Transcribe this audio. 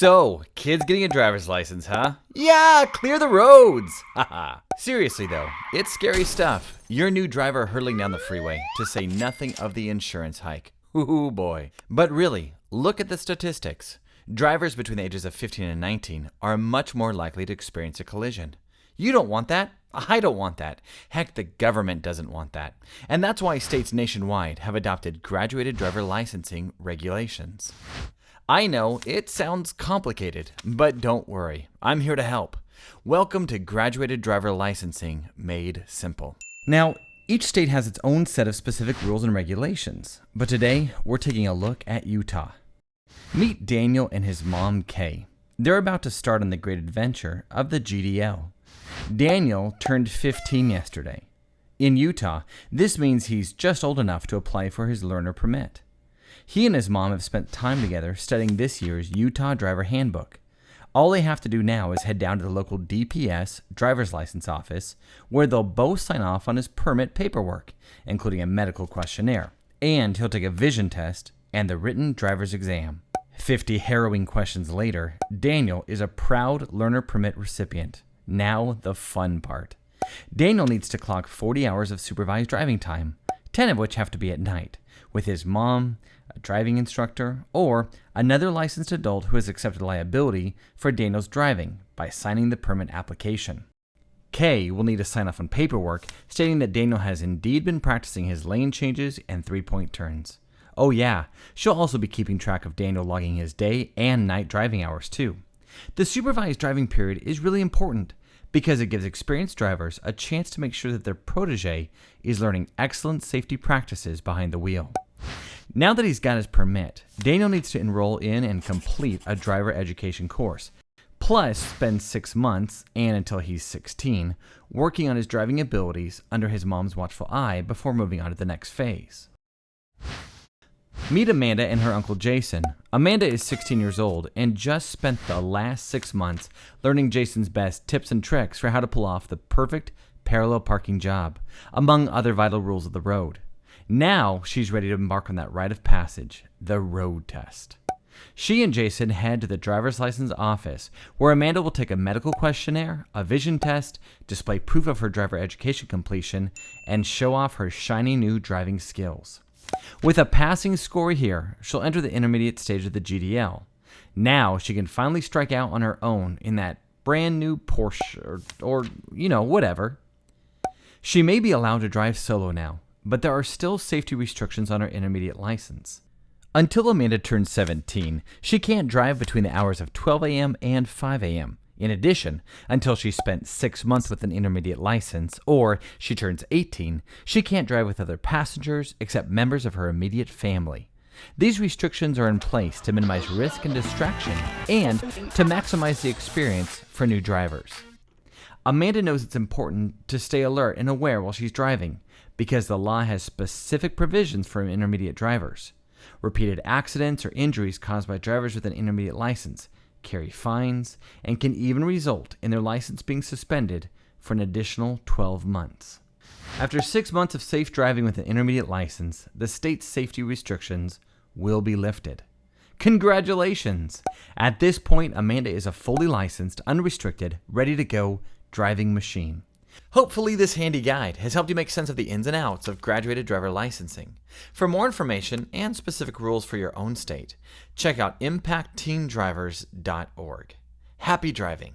So, kids getting a driver's license, huh? Yeah, clear the roads! Haha. Seriously though, it's scary stuff. Your new driver hurtling down the freeway, to say nothing of the insurance hike. Ooh boy. But really, look at the statistics. Drivers between the ages of 15 and 19 are much more likely to experience a collision. You don't want that. I don't want that. Heck, the government doesn't want that. And that's why states nationwide have adopted graduated driver licensing regulations. I know it sounds complicated, but don't worry, I'm here to help. Welcome to Graduated Driver Licensing Made Simple. Now, each state has its own set of specific rules and regulations, but today we're taking a look at Utah. Meet Daniel and his mom, Kay. They're about to start on the great adventure of the GDL. Daniel turned 15 yesterday. In Utah, this means he's just old enough to apply for his learner permit. He and his mom have spent time together studying this year's Utah Driver Handbook. All they have to do now is head down to the local DPS driver's license office, where they'll both sign off on his permit paperwork, including a medical questionnaire, and he'll take a vision test and the written driver's exam. 50 harrowing questions later, Daniel is a proud learner permit recipient. Now the fun part. Daniel needs to clock 40 hours of supervised driving time, 10 of which have to be at night, with his mom, a driving instructor, or another licensed adult who has accepted liability for Daniel's driving by signing the permit application. Kay will need to sign off on paperwork stating that Daniel has indeed been practicing his lane changes and three-point turns. Oh yeah, she'll also be keeping track of Daniel logging his day and night driving hours too. The supervised driving period is really important because it gives experienced drivers a chance to make sure that their protege is learning excellent safety practices behind the wheel. Now that he's got his permit, Daniel needs to enroll in and complete a driver education course, plus spend 6 months, and until he's 16, working on his driving abilities under his mom's watchful eye before moving on to the next phase. Meet Amanda and her uncle Jason. Amanda is 16 years old and just spent the last 6 months learning Jason's best tips and tricks for how to pull off the perfect parallel parking job, among other vital rules of the road. Now she's ready to embark on that rite of passage, the road test. She and Jason head to the driver's license office, where Amanda will take a medical questionnaire, a vision test, display proof of her driver education completion, and show off her shiny new driving skills. With a passing score here, she'll enter the intermediate stage of the GDL. Now she can finally strike out on her own in that brand new Porsche or whatever. She may be allowed to drive solo now, but there are still safety restrictions on her intermediate license. Until Amanda turns 17, she can't drive between the hours of 12 a.m. and 5 a.m. In addition, until she's spent 6 months with an intermediate license, or she turns 18, she can't drive with other passengers except members of her immediate family. These restrictions are in place to minimize risk and distraction and to maximize the experience for new drivers. Amanda knows it's important to stay alert and aware while she's driving, because the law has specific provisions for intermediate drivers. Repeated accidents or injuries caused by drivers with an intermediate license carry fines and can even result in their license being suspended for an additional 12 months. After 6 months of safe driving with an intermediate license, the state's safety restrictions will be lifted. Congratulations! At this point, Amanda is a fully licensed, unrestricted, ready-to-go driving machine. Hopefully this handy guide has helped you make sense of the ins and outs of graduated driver licensing. For more information and specific rules for your own state, check out impactteendrivers.org. Happy driving!